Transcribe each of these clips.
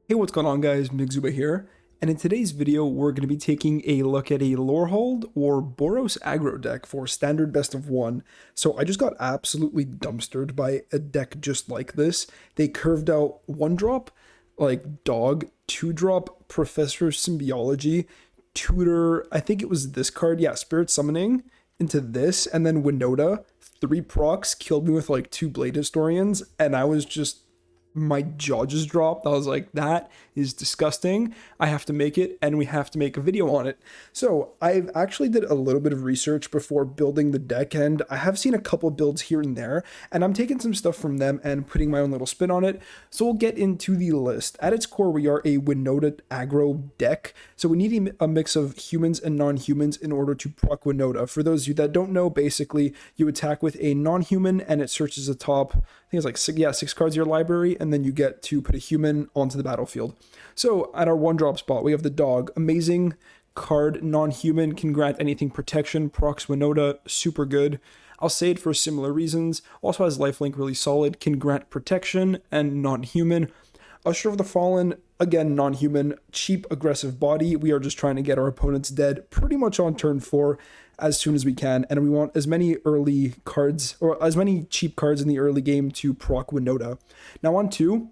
Hey, what's going on guys, Migzuba here, and in today's video we're going to be taking a look at a Lorehold or Boros aggro deck for standard best of one. So I just got absolutely dumpstered by a deck just like this. They curved out 1-drop, like Dog, 2-drop Professor Symbiology, Tutor, I think it was this card, yeah, Spirit Summoning, into this, and then WINOTA, 3 procs, killed me with like 2 Blade Historians, and I was just my jaw just dropped. I was like, that is disgusting. I have to make it, and we have to make a video on it. So I've actually did a little bit of research before building the deck, and I have seen a couple builds here and there, and I'm taking some stuff from them and putting my own little spin on it. So we'll get into the list. At its core, we are a WINOTA aggro deck. So we need a mix of humans and non-humans in order to proc WINOTA. For those of you that don't know, basically you attack with a non-human and it searches the top, I think it's like 6 cards of your library, and then you get to put a human onto the battlefield. So at our 1-drop spot, we have the Dog. Amazing card, non-human, can grant anything protection, procs WINOTA, super good. I'll say it for similar reasons. Also has lifelink, really solid, can grant protection and non-human. Usher of the Fallen, again, non-human, cheap, aggressive body. We are just trying to get our opponents dead pretty much on turn 4 as soon as we can, and we want as many early cards, or as many cheap cards in the early game to proc WINOTA. Now on 2,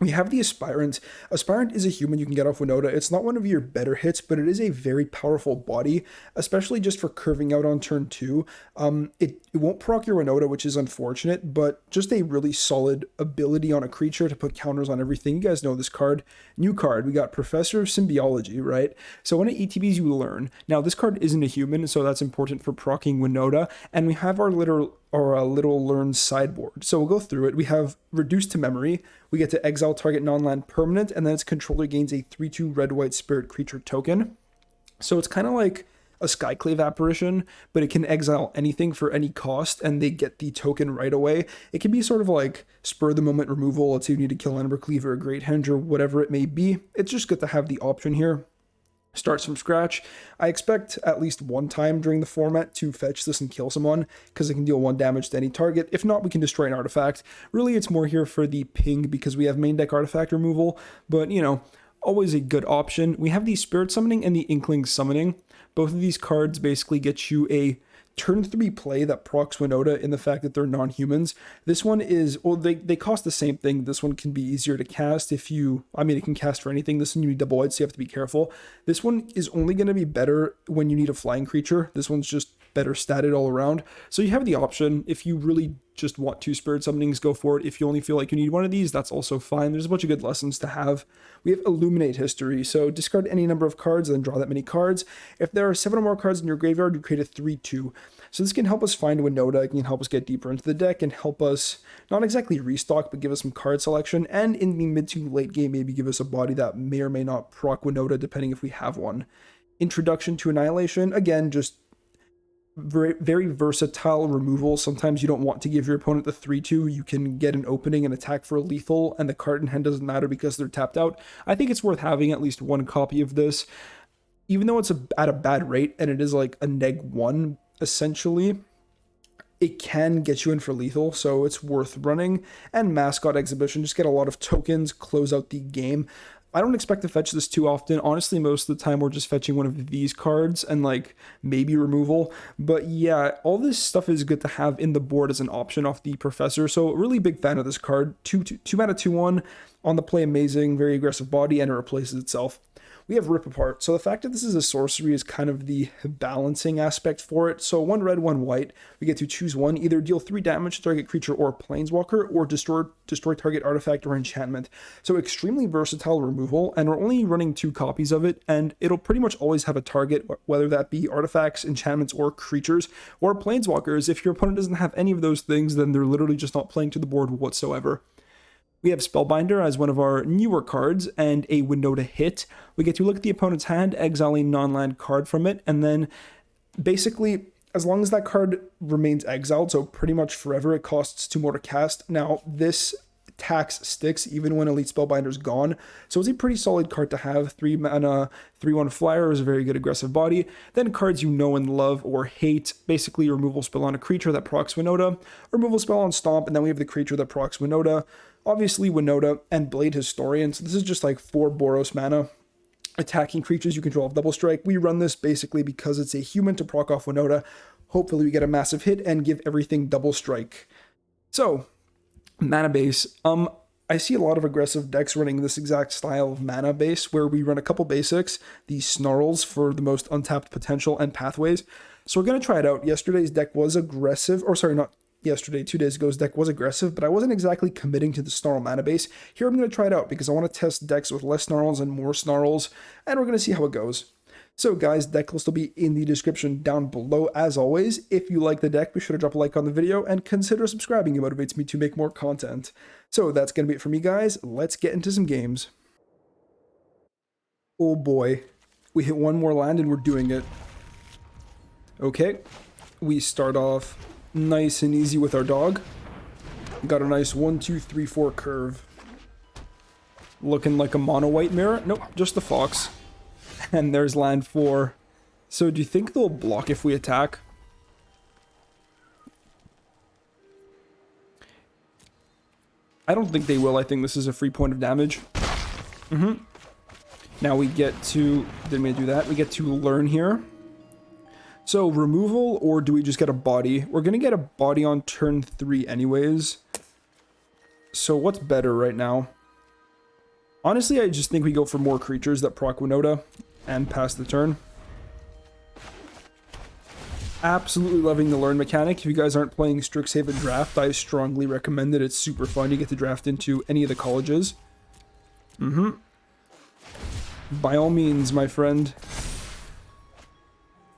we have the Aspirant. Aspirant is a human you can get off WINOTA. It's not one of your better hits, but it is a very powerful body, especially just for curving out on turn 2. It won't proc your WINOTA, which is unfortunate, but just a really solid ability on a creature to put counters on everything. You guys know this card. New card, we got Professor Symbiology, right? So when it ETBs, you learn. Now, this card isn't a human, so that's important for procking WINOTA, and we have our little learn sideboard. So we'll go through it. We have Reduced to Memory. We get to exile target non-land permanent, and then its controller gains a 3/2 red-white spirit creature token. So it's kind of like a Skyclave Apparition, but it can exile anything for any cost, and they get the token right away. It can be sort of like spur-of-the-moment removal. Let's say you need to kill an Ember Cleaver, a Great Henge, or whatever it may be. It's just good to have the option here. Starts from scratch. I expect at least one time during the format to fetch this and kill someone, because it can deal 1 damage to any target. If not, we can destroy an artifact. Really, it's more here for the ping because we have main deck artifact removal, but you know, always a good option. We have the Spirit Summoning and the Inkling Summoning. Both of these cards basically get you a turn 3 play that procs WINOTA in the fact that they're non-humans. This one is, well, they cost the same thing. This one can be easier to cast if you, I mean, it can cast for anything. This one you need double white, so you have to be careful. This one is only going to be better when you need a flying creature. This one's just better statted all around. So you have the option. If you really just want 2 Spirit Summonings, go for it. If you only feel like you need one of these, that's also fine. There's a bunch of good lessons to have. We have Illuminate History. So discard any number of cards and then draw that many cards. If there are 7 or more cards in your graveyard, you create a 3/2. So this can help us find WINOTA, it can help us get deeper into the deck, and help us not exactly restock, but give us some card selection, and in the mid to late game, maybe give us a body that may or may not proc WINOTA, depending if we have one. Introduction to Annihilation, again, just very, very versatile removal. Sometimes you don't want to give your opponent the 3/2. You can get an opening and attack for a lethal, and the card in hand doesn't matter because they're tapped out. I think it's worth having at least 1 copy of this, even though it's at a bad rate, and it is like a -1, essentially. It can get you in for lethal, so it's worth running. And Mascot Exhibition, just get a lot of tokens, close out the game. I don't expect to fetch this too often. Honestly, most of the time we're just fetching one of these cards and like maybe removal. But yeah, all this stuff is good to have in the board as an option off the Professor. So really big fan of this card. 2 mana 2/1 on the play, amazing, very aggressive body, and it replaces itself. We have Rip Apart. So the fact that this is a sorcery is kind of the balancing aspect for it. So 1 red, 1 white. We get to choose one, either deal 3 damage to target creature or planeswalker, or destroy target artifact or enchantment. So extremely versatile removal, and we're only running 2 copies of it, and it'll pretty much always have a target, whether that be artifacts, enchantments, or creatures, or planeswalkers. If your opponent doesn't have any of those things, then they're literally just not playing to the board whatsoever. We have Spellbinder as one of our newer cards and a WINOTA hit. We get to look at the opponent's hand, exile a non-land card from it, and then basically, as long as that card remains exiled, so pretty much forever, it costs 2 more to cast. Now, this tax sticks even when Elite Spellbinder's gone, so it's a pretty solid card to have. 3 mana, 3/1 flyer is a very good aggressive body. Then cards you know and love or hate, basically removal spell on a creature that procs WINOTA, removal spell on Stomp, and then we have the creature that procs WINOTA. Obviously, Winota and Blade Historian. So this is just like 4 Boros mana. Attacking creatures you control have double strike. We run this basically because it's a human to proc off Winota. Hopefully we get a massive hit and give everything double strike. So, mana base. I see a lot of aggressive decks running this exact style of mana base where we run a couple basics, these snarls for the most untapped potential and pathways. So we're going to try it out. Yesterday's deck was aggressive, or sorry, not yesterday, 2 days ago's deck was aggressive, but I wasn't exactly committing to the snarl mana base. Here I'm going to try it out because I want to test decks with less snarls and more snarls, and we're going to see how it goes. So guys, deck list will be in the description down below as always. If you like the deck, be sure to drop a like on the video and consider subscribing. It motivates me to make more content. So that's going to be it for me, guys. Let's get into some games. Oh boy, we hit one more land and we're doing it. Okay, we start off nice and easy with our dog. Got a nice 1, 2, 3, 4 curve. Looking like a mono white mirror. Nope, just the fox. And there's land 4. So do you think they'll block if we attack? I don't think they will. I think this is a free point of damage. Now we get to... Didn't mean to do that. We get to learn here. So removal, or do we just get a body? We're going to get a body on turn 3 anyways. So what's better right now? Honestly, I just think we go for more creatures that proc Winota and pass the turn. Absolutely loving the learn mechanic. If you guys aren't playing Strixhaven Draft, I strongly recommend it. It's super fun. You get to draft into any of the colleges. By all means, my friend,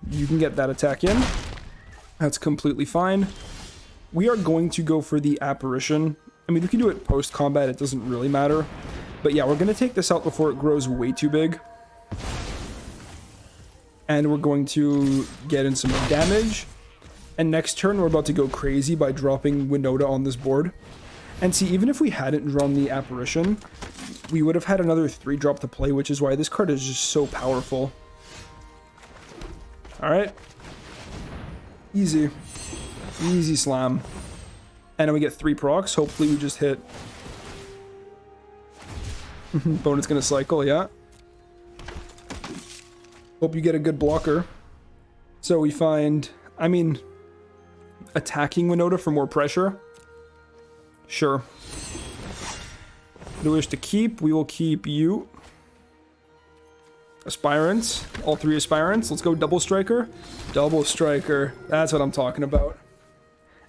you can get that attack in. That's completely fine. We are going to go for the apparition. I mean, we can do it post-combat. It doesn't really matter. But yeah, we're going to take this out before it grows way too big. And we're going to get in some damage. And next turn, we're about to go crazy by dropping Winota on this board. And see, even if we hadn't drawn the apparition, we would have had another 3-drop to play, which is why this card is just so powerful. Alright. Easy. Easy slam. And then we get 3 procs. Hopefully we just hit. Opponent's gonna cycle, yeah. Hope you get a good blocker. So we find, I mean, attacking Winota for more pressure. Sure. Do we wish to keep? We will keep you. Aspirants. All 3 aspirants. Let's go double striker. Double striker. That's what I'm talking about.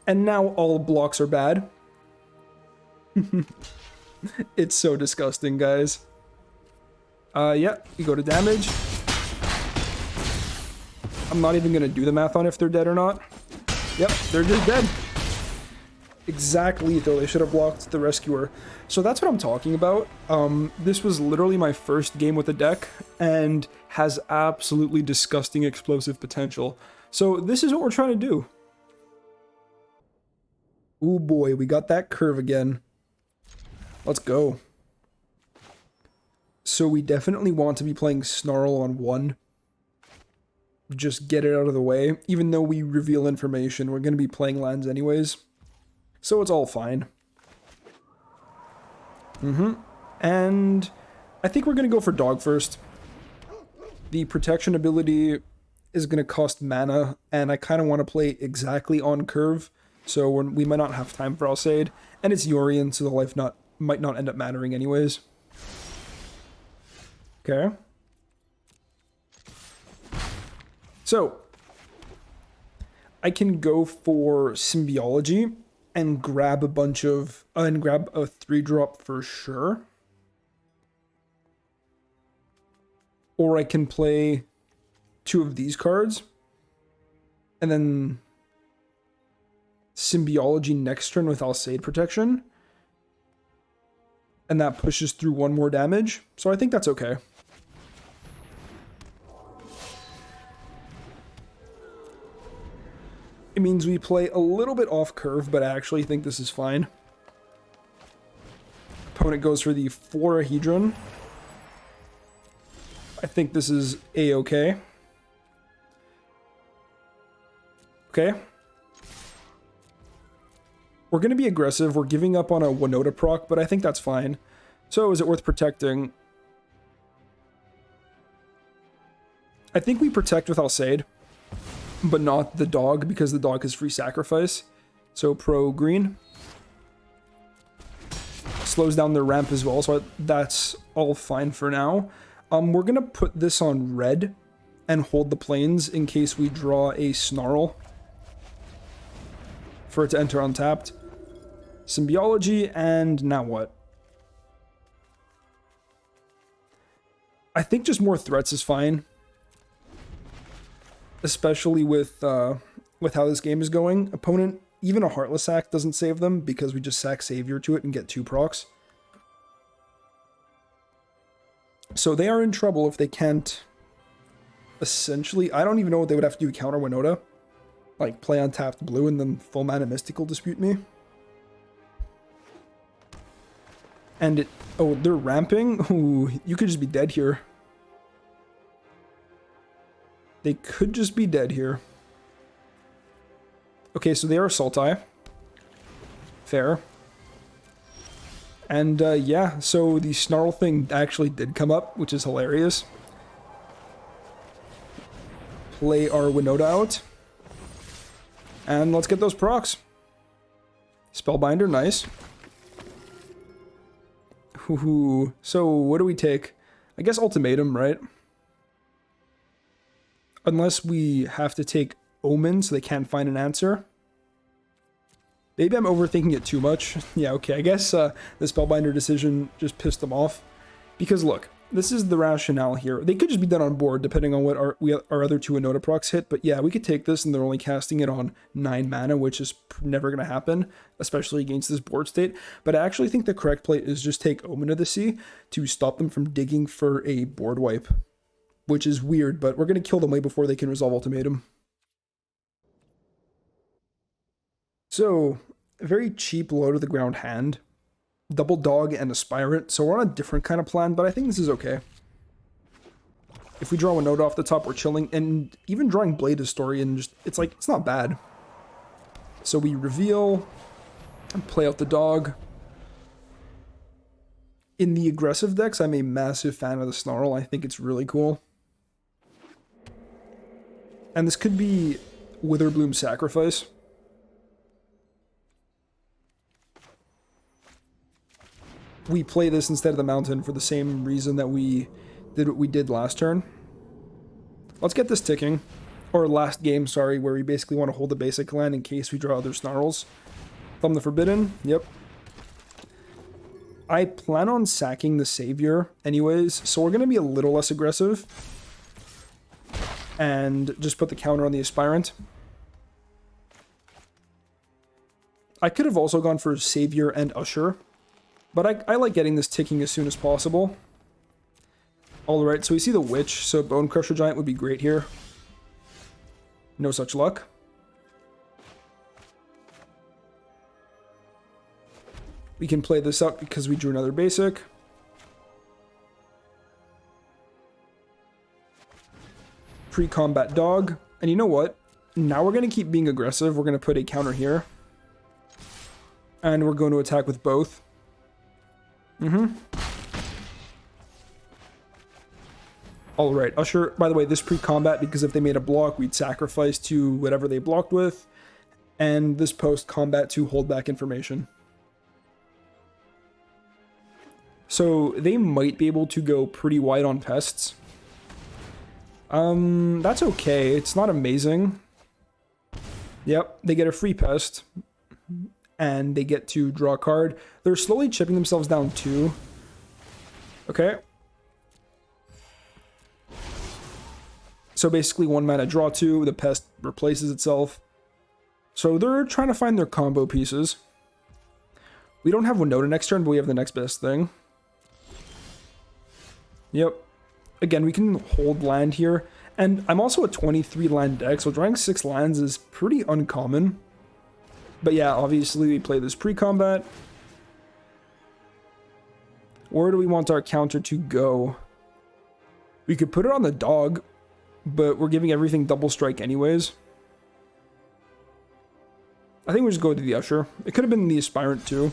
And now all blocks are bad. It's so disgusting, guys. Yeah, you go to damage. I'm not even gonna do the math on if they're dead or not. Yep, they're just dead. Exactly, though. They should have blocked the rescuer. So that's what I'm talking about. This was literally my first game with the deck and has absolutely disgusting explosive potential. So this is what we're trying to do. Ooh boy, we got that curve again. Let's go. So we definitely want to be playing Snarl on 1. Just get it out of the way. Even though we reveal information, we're going to be playing lands anyways. So it's all fine. And I think we're going to go for dog first. The protection ability is going to cost mana, and I kind of want to play exactly on curve. So we might not have time for Alsaid. And it's Yorion, so the life might not end up mattering anyways. Okay. So, I can go for Symbiology and grab a bunch of, and grab a 3-drop for sure. Or I can play 2 of these cards, and then Symbiology next turn with Alsaid protection. And that pushes through 1 more damage, so I think that's okay. It means we play a little bit off curve, but I actually think this is fine. Opponent goes for the Florahedron. I think this is A-okay. Okay. We're going to be aggressive. We're giving up on a WINOTA proc, but I think that's fine. So is it worth protecting? I think we protect with Alsaid, but not the dog because the dog is free sacrifice. So pro green. Slows down their ramp as well, so that's all fine for now. We're going to put this on red and hold the plains in case we draw a Snarl for it to enter untapped. Symbiology, and now what? I think just more threats is fine. Especially with how this game is going. Opponent, even a Heartless sack doesn't save them because we just sack Savior to it and get 2 procs. So they are in trouble if they can't... Essentially, I don't even know what they would have to do to counter WINOTA. Like, play untapped blue and then full mana Mystical dispute me. And it... Oh, they're ramping? Ooh, you could just be dead here. They could just be dead here. Okay, so they are Sultai. Fair. And, yeah, so the Snarl thing actually did come up, which is hilarious. Play our WINOTA out. And let's get those procs. Spellbinder, nice. Ooh, so what do we take? I guess Ultimatum, right? Unless we have to take Omen so they can't find an answer. Maybe I'm overthinking it too much. Yeah, okay, I guess the Spellbinder decision just pissed them off. Because look, this is the rationale here. They could just be done on board depending on what our other 2 WINOTA procs hit. But yeah, we could take this and they're only casting it on 9 mana, which is never going to happen, especially against this board state. But I actually think the correct play is just take Omen of the Sea to stop them from digging for a board wipe. Which is weird, but we're going to kill them way before they can resolve Ultimatum. So, a very cheap low to the ground hand. Double dog and Aspirant, so we're on a different kind of plan, but I think this is okay. If we draw a note off the top, we're chilling, and even drawing Blade Historian, just it's like, it's not bad. So we reveal, and play out the dog. In the aggressive decks, I'm a massive fan of the Snarl. I think it's really cool. And this could be Witherbloom Sacrifice. We play this instead of the Mountain for the same reason that we did what we did last turn. Let's get this ticking. Or last game, sorry, where we basically want to hold the basic land in case we draw other Snarls. Thumb the Forbidden, yep. I plan on sacking the Savior anyways, so we're going to be a little less aggressive. And just put the counter on the Aspirant. I could have also gone for Savior and Usher. But I like getting this ticking as soon as possible. Alright, so we see the Witch, so Bone Crusher Giant would be great here. No such luck. We can play this up because we drew another basic. Pre-combat dog. And you know what? Now we're going to keep being aggressive. We're going to put a counter here. And we're going to attack with both. Alright, Usher, by the way, this pre-combat, because if they made a block, we'd sacrifice to whatever they blocked with. And this post-combat to hold back information. So they might be able to go pretty wide on pests. That's okay. It's not amazing. Yep, they get a free pest. And they get to draw a card. They're slowly chipping themselves down too. Okay. So basically 1 mana draw 2, the pest replaces itself. So they're trying to find their combo pieces. We don't have WINOTA next turn, but we have the next best thing. Yep. Again, we can hold land here. And I'm also a 23 land deck, so drawing 6 lands is pretty uncommon. But yeah, obviously we play this pre-combat. Where do we want our counter to go? We could put it on the dog, but we're giving everything double strike anyways. I think we just go to the Usher. It could have been the Aspirant too.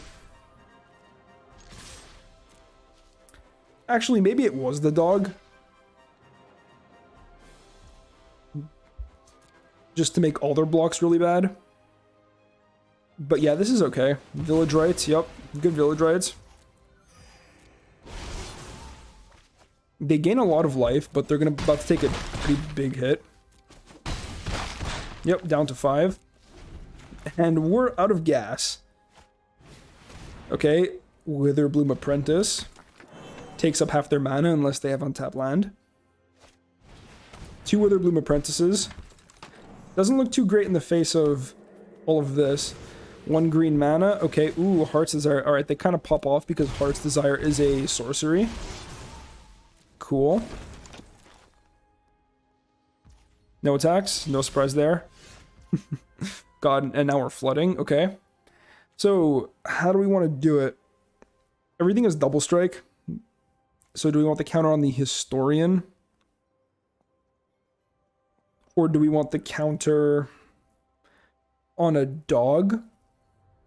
Actually, maybe it was the dog. Just to make all their blocks really bad. But yeah, this is okay. Village rights, yep. Good village rights. They gain a lot of life, but they're about to take a pretty big hit. Yep, down to 5. And we're out of gas. Okay, Witherbloom Apprentice. Takes up half their mana unless they have untapped land. 2 Witherbloom Apprentices. Doesn't look too great in the face of all of this. 1 green mana. Okay, ooh, Heart's Desire. Alright, they kind of pop off because Heart's Desire is a sorcery. Cool. No attacks. No surprise there. God, and now we're flooding. Okay. So, how do we want to do it? Everything is double strike. So do we want the counter on the Historian? Or do we want the counter on a dog?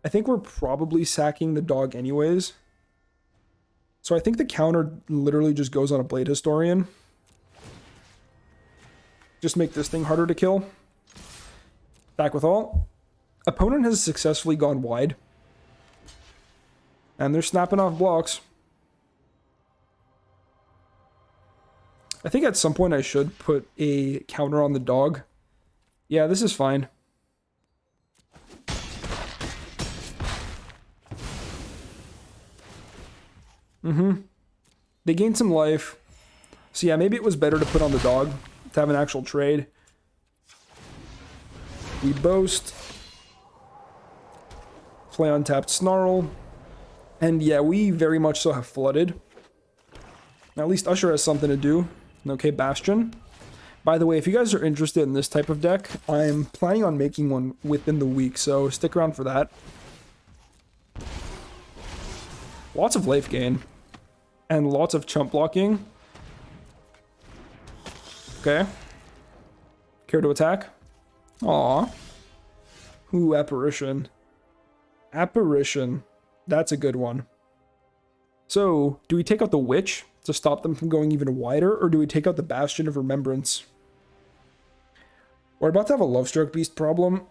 I think we're probably sacking the dog anyways. So I think the counter literally just goes on a Blade Historian. Just make this thing harder to kill. Back with all. Opponent has successfully gone wide. And they're snapping off blocks. I think at some point I should put a counter on the dog. Yeah, this is fine. They gained some life. So yeah, maybe it was better to put on the dog to have an actual trade. We boast. Play untapped Snarl. And yeah, we very much so have flooded. Now, at least Usher has something to do. Okay, Bastion. By the way, if you guys are interested in this type of deck, I'm planning on making one within the week, so stick around for that. Lots of life gain. And lots of chump blocking. Okay. Care to attack? Aw. Ooh, Apparition. Apparition. That's a good one. So, do we take out the Witch to stop them from going even wider, or do we take out the Bastion of Remembrance? We're about to have a Lovestruck Beast problem.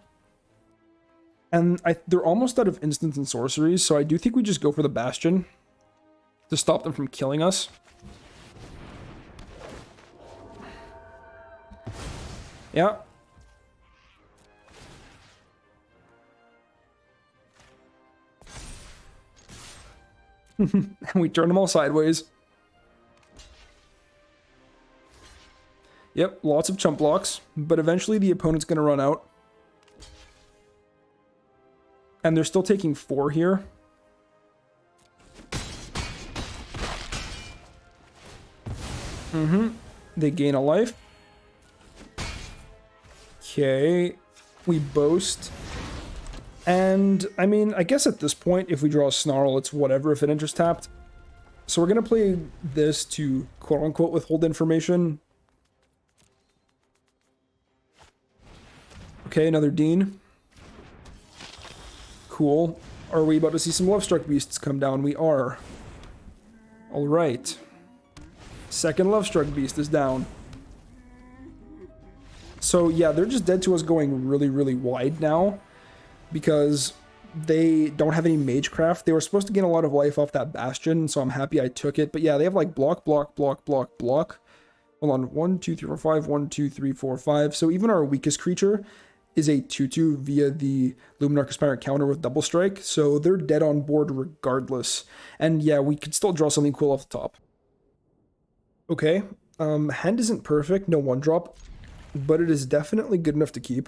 And they're almost out of instants and sorceries, so I do think we just go for the Bastion to stop them from killing us. Yeah. And we turn them all sideways. Yep, lots of chump blocks, but eventually the opponent's going to run out. And they're still taking 4 here. They gain a life. Okay, we boast. And, I mean, I guess at this point, if we draw a Snarl, it's whatever if it enters tapped. So we're going to play this to quote-unquote withhold information. Okay, another Dean. Cool. Are we about to see some Lovestruck Beasts come down? We are. Alright. Second Lovestruck Beast is down. So yeah, they're just dead to us going really, really wide now. Because they don't have any Magecraft. They were supposed to gain a lot of life off that Bastion, so I'm happy I took it. But yeah, they have like block, block, block, block, block. Hold on. 1, 2, 3, 4, 5. 1, 2, 3, 4, 5. So even our weakest creature is a 2/2 via the Luminarch Aspirant counter with double strike, so they're dead on board regardless. And yeah, we could still draw something cool off the top. Okay, hand isn't perfect, no 1-drop, but it is definitely good enough to keep.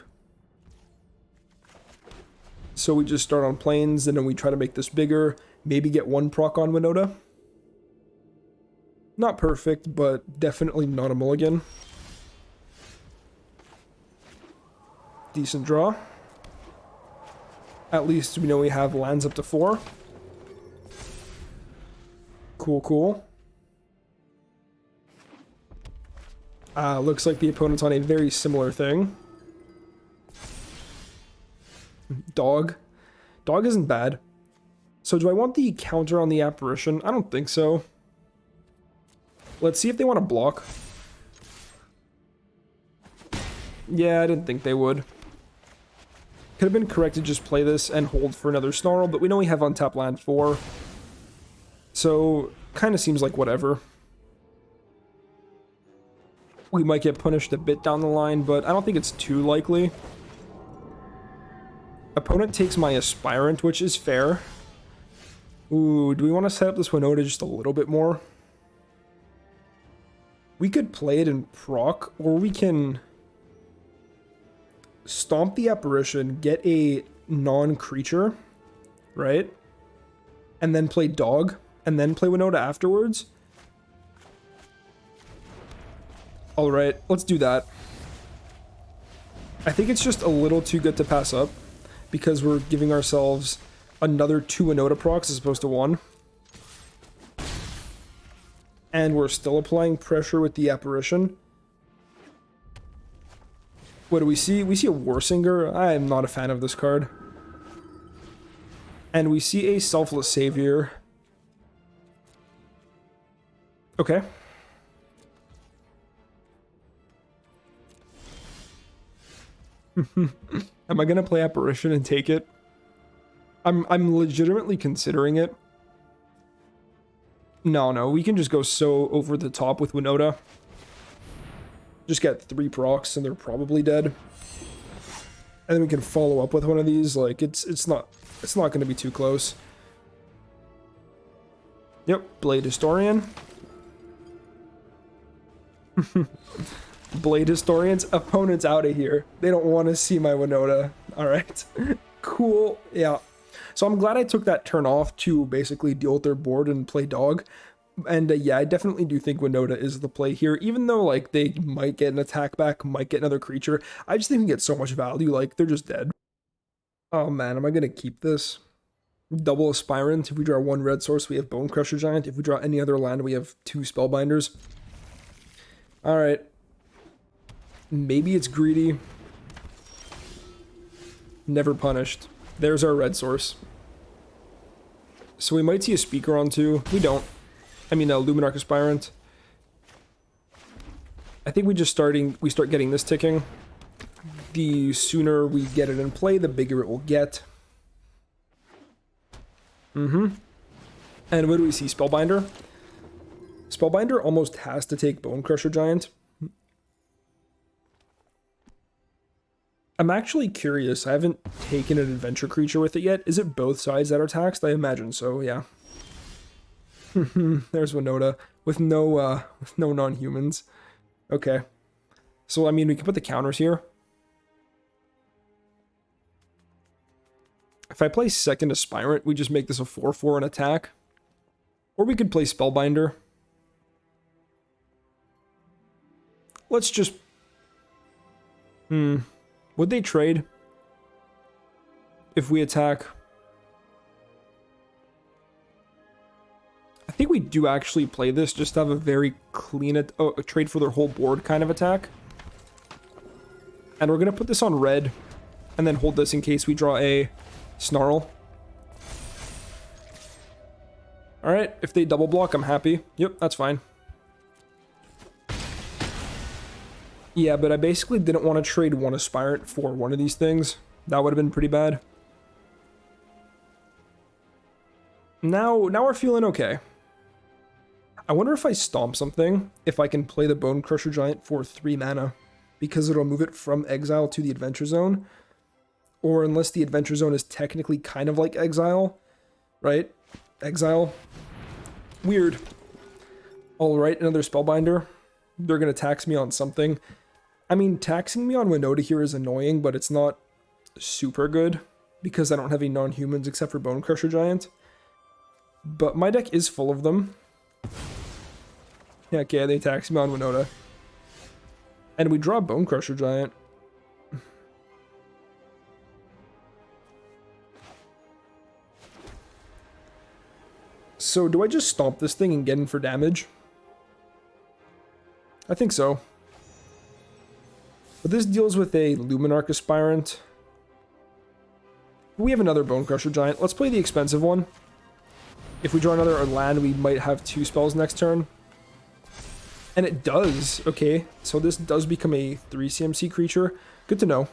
So we just start on planes, and then we try to make this bigger, maybe get 1 proc on WINOTA. Not perfect, but definitely not a mulligan. Decent draw. At least we know we have lands up to 4. Cool, cool. Looks like the opponent's on a very similar thing. Dog. Dog isn't bad. So do I want the counter on the apparition? I don't think so. Let's see if they want to block. Yeah, I didn't think they would. Could have been correct to just play this and hold for another Snarl, but we know we have untapped land 4. So, kind of seems like whatever. We might get punished a bit down the line, but I don't think it's too likely. Opponent takes my Aspirant, which is fair. Ooh, do we want to set up this WINOTA just a little bit more? We could play it in proc, or we can stomp the apparition, get a non-creature, right? And then play dog, and then play WINOTA afterwards. Alright, let's do that. I think it's just a little too good to pass up, because we're giving ourselves another 2 WINOTA procs as opposed to 1. And we're still applying pressure with the apparition. What do we see? We see a Warsinger. I am not a fan of this card. And we see a Selfless Savior. Okay. Am I gonna play Apparition and take it? I'm legitimately considering it. No, we can just go so over the top with WINOTA. Just get 3 procs and they're probably dead. And then we can follow up with one of these. Like it's not gonna be too close. Yep, Blade Historian. Blade Historians, opponents out of here. They don't want to see my WINOTA. Alright. Cool. Yeah. So I'm glad I took that turn off to basically deal with their board and play dog. And yeah, I definitely do think WINOTA is the play here, even though like they might get an attack back, might get another creature. I just think we get so much value, like they're just dead. Oh man, am I gonna keep this? Double Aspirant. If we draw 1 red source, we have Bone Crusher Giant. If we draw any other land, we have 2 Spellbinders. Alright. Maybe it's greedy. Never punished. There's our red source. So we might see a Speaker on 2. We don't. I mean, a Luminarch Aspirant. I think we start getting this ticking. The sooner we get it in play, the bigger it will get. And what do we see? Spellbinder? Spellbinder almost has to take Bone Crusher Giant. I'm actually curious. I haven't taken an adventure creature with it yet. Is it both sides that are taxed? I imagine so, yeah. There's WINOTA with no non-humans. Okay. So I mean we can put the counters here. If I play second Aspirant, we just make this a 4/4 and attack. Or we could play Spellbinder. Let's just... Would they trade? If we attack? I think we do actually play this, just to have a very clean... a trade for their whole board kind of attack. And we're going to put this on red, and then hold this in case we draw a Snarl. Alright, if they double block, I'm happy. Yep, that's fine. Yeah, but I basically didn't want to trade 1 Aspirant for one of these things. That would have been pretty bad. Now we're feeling okay. I wonder if I stomp something, if I can play the Bone Crusher Giant for 3 mana. Because it'll move it from Exile to the Adventure Zone. Or unless the Adventure Zone is technically kind of like Exile. Right? Exile. Weird. Alright, another Spellbinder. They're going to tax me on something. I mean, taxing me on WINOTA here is annoying, but it's not super good. Because I don't have any non-humans except for Bone Crusher Giant. But my deck is full of them. Yeah, okay, they tax me on WINOTA. And we draw Bone Crusher Giant. So, do I just stomp this thing and get in for damage? I think so. But this deals with a Luminarch Aspirant. We have another Bone Crusher Giant. Let's play the expensive one. If we draw another land, we might have 2 spells next turn. And it does. Okay, so this does become a 3 CMC creature. Good to know.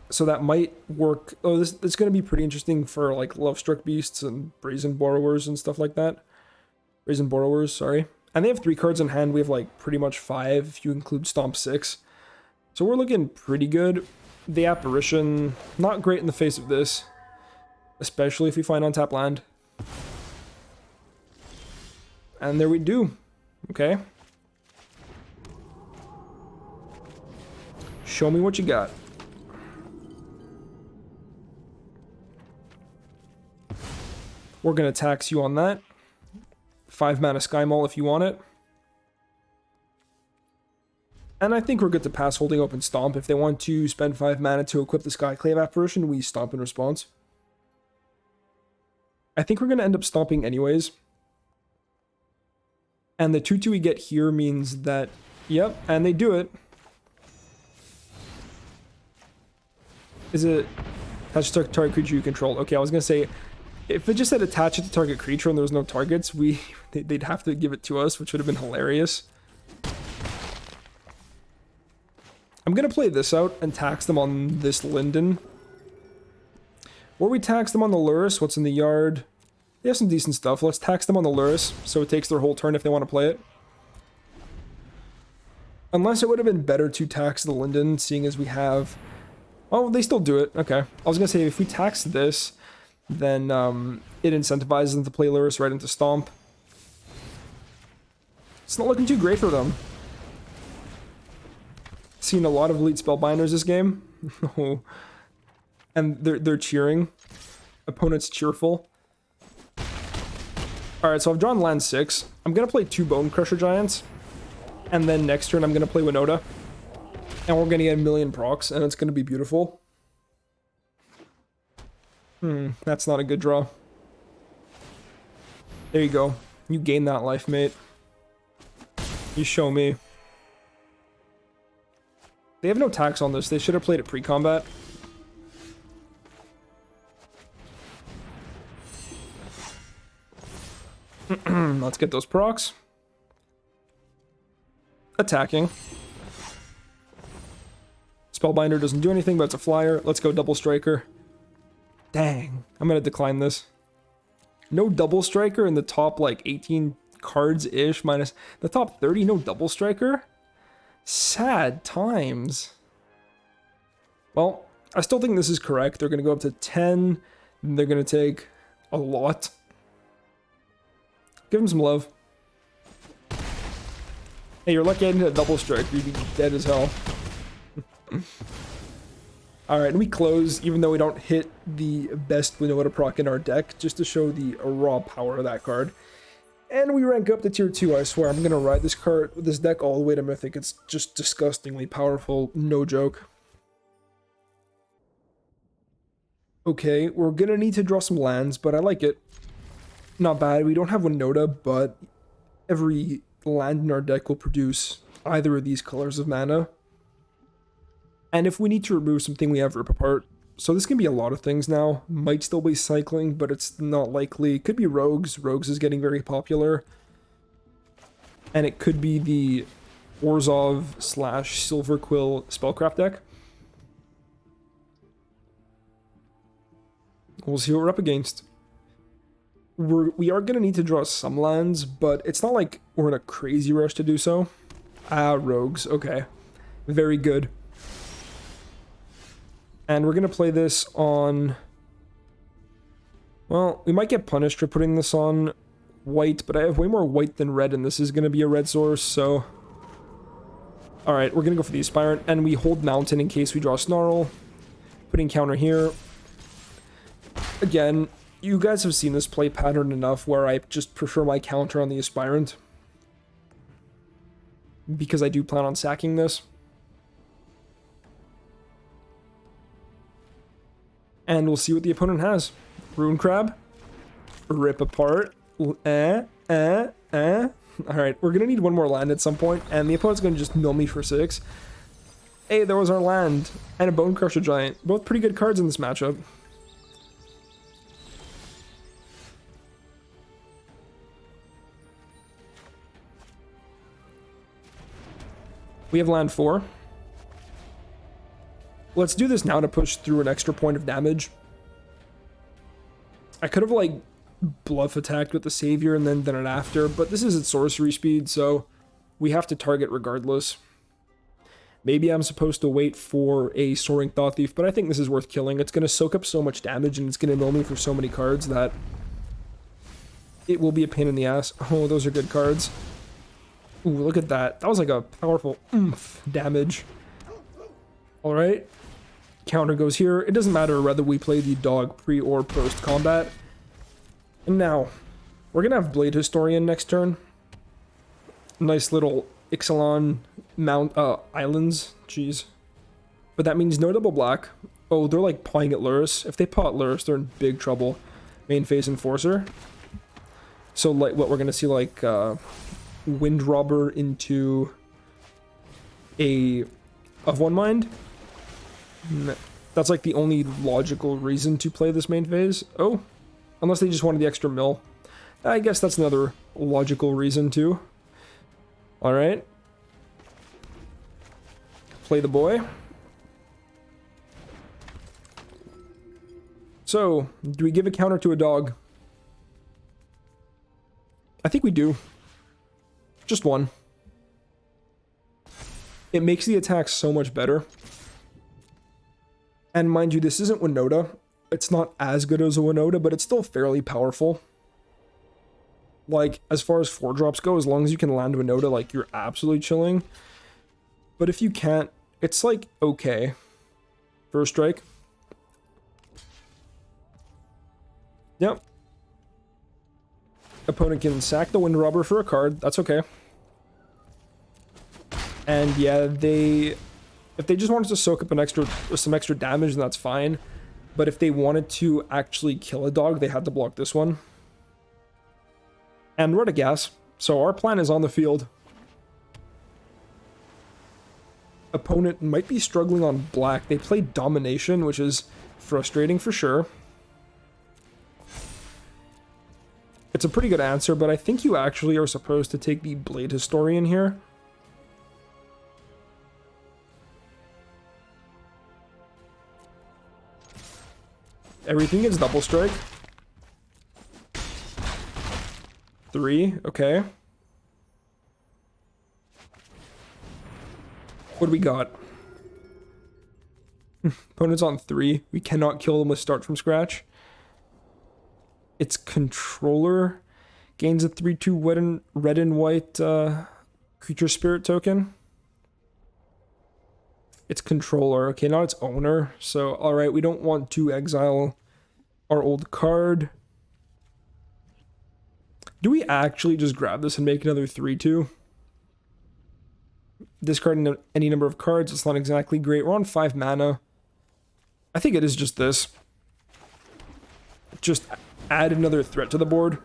So that might work. Oh, this is going to be pretty interesting for like Lovestruck Beasts and Brazen Borrowers and stuff like that. Brazen Borrowers, sorry. And they have 3 cards in hand. We have like pretty much 5 if you include Stomp 6. So we're looking pretty good. The Apparition, not great in the face of this. Especially if we find untap land. And there we do. Okay. Show me what you got. We're going to tax you on that. 5 mana Sky Maul if you want it. And I think we're good to pass holding open Stomp. If they want to spend 5 mana to equip the Skyclave Apparition, we Stomp in response. I think we're going to end up stomping anyways. And the 2/2 we get here means that... Yep, and they do it. Is it... Attach to target creature you control. Okay, I was going to say... If it just said attach it to target creature and there was no targets, they'd have to give it to us, which would have been hilarious. I'm going to play this out and tax them on this Linden. Or we tax them on the Lurrus. What's in the yard? They have some decent stuff. Let's tax them on the Lurrus, so it takes their whole turn if they want to play it. Unless it would have been better to tax the Linden, seeing as we have... Oh, they still do it. Okay. I was going to say, if we tax this... then it incentivizes them to play Lurrus right into Stomp. It's not looking too great for them. Seen a lot of elite spellbinders this game. And they're cheering. Opponent's cheerful. Alright, so I've drawn land 6. I'm going to play 2 Bone Crusher Giants. And then next turn I'm going to play Winota. And we're going to get a million procs, and it's going to be beautiful. That's not a good draw. There you go. You gain that life, mate. You show me. They have no tax on this. They should have played it pre-combat. Let's get those procs. Attacking. Spellbinder doesn't do anything, but it's a flyer. Let's go Double Striker. Dang, I'm gonna decline this. No Double Striker in the top like 18 cards-ish minus the top 30, no Double Striker? Sad times. Well, I still think this is correct. They're gonna go up to 10, and they're gonna take a lot. Give them some love. Hey, you're lucky I didn't hit a Double Striker, you'd be dead as hell. Alright, and we close, even though we don't hit the best Winota proc in our deck, just to show the raw power of that card. And we rank up to tier 2, I swear. I'm gonna ride this deck all the way to Mythic. It's just disgustingly powerful, no joke. Okay, we're gonna need to draw some lands, but I like it. Not bad. We don't have Winota, but every land in our deck will produce either of these colors of mana. And if we need to remove something, we have Rip Apart. So this can be a lot of things now. Might still be cycling, but it's not likely. Could be Rogues. Rogues is getting very popular. And it could be the Orzhov / Silverquill Spellcraft deck. We'll see what we're up against. We are going to need to draw some lands, but it's not like we're in a crazy rush to do so. Rogues. Okay. Very good. And we're going to play this on... Well, we might get punished for putting this on white, but I have way more white than red, and this is going to be a red source, so... Alright, we're going to go for the Aspirant, and we hold Mountain in case we draw Snarl. Putting counter here. Again, you guys have seen this play pattern enough where I just prefer my counter on the Aspirant. Because I do plan on sacking this. And we'll see what the opponent has. Rune Crab. Rip Apart. Alright, we're gonna need one more land at some point, and the opponent's gonna just mill me for 6. Hey, there was our land and a Bone Crusher Giant. Both pretty good cards in this matchup. We have land 4. Let's do this now to push through an extra point of damage. I could have, like, bluff attacked with the Savior and then done it after, but this is at sorcery speed, so we have to target regardless. Maybe I'm supposed to wait for a Soaring Thought Thief, but I think this is worth killing. It's going to soak up so much damage, and it's going to mill me for so many cards that it will be a pain in the ass. Oh, those are good cards. Ooh, look at that. That was like a powerful oomph damage. Alright. Counter goes here. It doesn't matter whether we play the dog pre or post combat. And now, we're going to have Blade Historian next turn. Nice little Ixalan islands. Jeez. But that means no double black. Oh, they're like pawing at Lurrus. If they paw at Lurrus, they're in big trouble. Main phase Enforcer. So like what we're going to see, like Wind Robber into a of one mind. That's like the only logical reason to play this main phase. Oh, unless they just wanted the extra mill. I guess that's another logical reason too. Alright. Play the boy. So, do we give a counter to a dog? I think we do. Just one. It makes the attack so much better. And mind you, this isn't WINOTA. It's not as good as a WINOTA, but it's still fairly powerful. Like, as far as 4-drops go, as long as you can land WINOTA, like, you're absolutely chilling. But if you can't, it's, like, okay. First strike. Yep. Opponent can sack the Wind Robber for a card. That's okay. And yeah, if they just wanted to soak up some extra damage, then that's fine. But if they wanted to actually kill a dog, they had to block this one. And we're out of gas, so our plan is on the field. Opponent might be struggling on black. They play Domination, which is frustrating for sure. It's a pretty good answer, but I think you actually are supposed to take the Blade Historian here. Everything is double strike. 3, okay. What do we got? Opponent's on 3. We cannot kill them with start from scratch. Its controller gains a 3/2 red and white creature spirit token. Its controller, okay, not its owner. So, alright, we don't want to exile our old card. Do we actually just grab this and make another 3/2? Discarding any number of cards, it's not exactly great. We're on 5 mana. I think it is just this. Just add another threat to the board.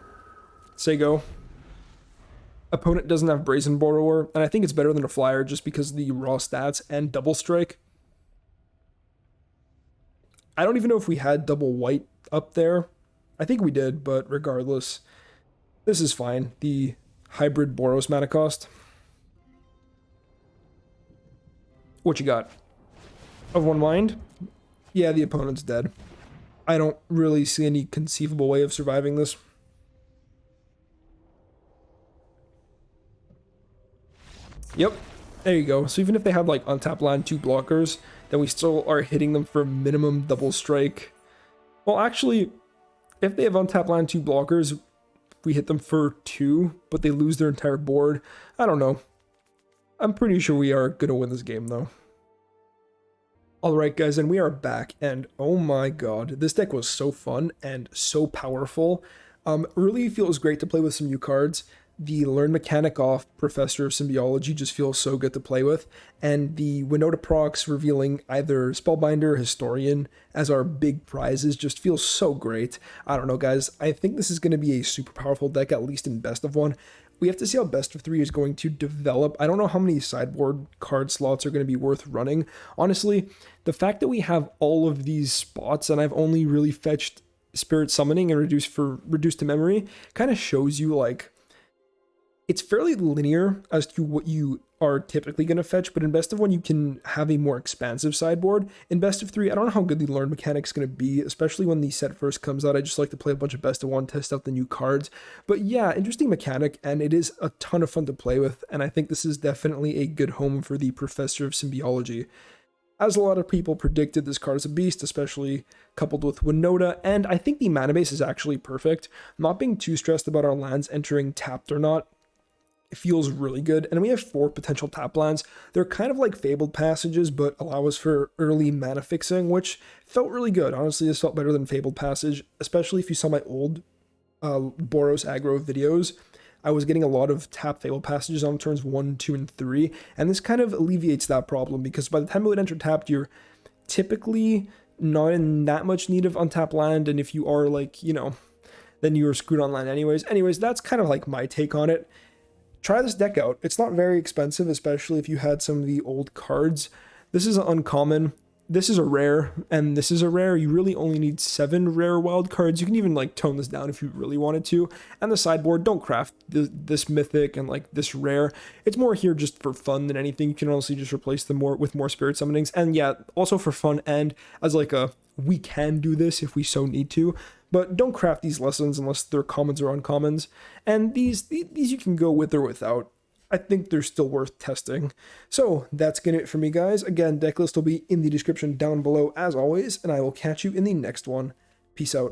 Say go. Opponent doesn't have Brazen Borrower, and I think it's better than a flyer just because of the raw stats and double strike. I don't even know if we had double white up there. I think we did, but regardless, this is fine. The hybrid Boros mana cost. What you got? Of one mind? Yeah, the opponent's dead. I don't really see any conceivable way of surviving this. Yep, there you go. So even if they have like untapped land 2 blockers, then we still are hitting them for minimum double strike. Well, actually, if they have untapped land 2 blockers, we hit them for 2, but they lose their entire board. I don't know. I'm pretty sure we are going to win this game, though. Alright, guys, and we are back, and oh my god, this deck was so fun and so powerful. Really feels great to play with some new cards. The Learn Mechanic off Professor of Symbiology just feels so good to play with, and the WINOTA procs revealing either Spellbinder or Historian as our big prizes just feels so great. I don't know, guys, I think this is going to be a super powerful deck, at least in best of one. we have to see how best of 3 is going to develop. I don't know how many sideboard card slots are going to be worth running. Honestly, the fact that we have all of these spots and I've only really fetched Spirit Summoning and reduced to memory kind of shows you like it's fairly linear as to what you are typically going to fetch, but in best of 1 you can have a more expansive sideboard. In best of 3, I don't know how good the learn mechanic's going to be, especially when the set first comes out. I just like to play a bunch of best of 1, test out the new cards. But yeah, interesting mechanic, and it is a ton of fun to play with, and I think this is definitely a good home for the Professor of Symbiology. As a lot of people predicted, this card is a beast, especially coupled with WINOTA, and I think the mana base is actually perfect. Not being too stressed about our lands entering tapped or not, it feels really good. And we have 4 potential tap lands. They're kind of like Fabled Passages, but allow us for early mana fixing, which felt really good. Honestly, this felt better than Fabled Passage, especially if you saw my old Boros aggro videos. I was getting a lot of tap Fabled Passages on turns 1, 2, and 3, and this kind of alleviates that problem, because by the time it would enter tapped, you're typically not in that much need of untapped land, and if you are, like, you know, then you're screwed on land anyways. Anyways, that's kind of like my take on it. Try this deck out. It's not very expensive, especially if you had some of the old cards. This is an uncommon. This is a rare, and this is a rare. You really only need 7 rare wild cards. You can even like tone this down if you really wanted to. And the sideboard, don't craft this mythic and like this rare. It's more here just for fun than anything. You can honestly just replace them with more spirit summonings. And yeah, also for fun and as like a, we can do this if we so need to. But don't craft these lessons unless they're commons or uncommons. And these you can go with or without. I think they're still worth testing. So that's gonna be it for me, guys. Again, deck list will be in the description down below as always, and I will catch you in the next one. Peace out.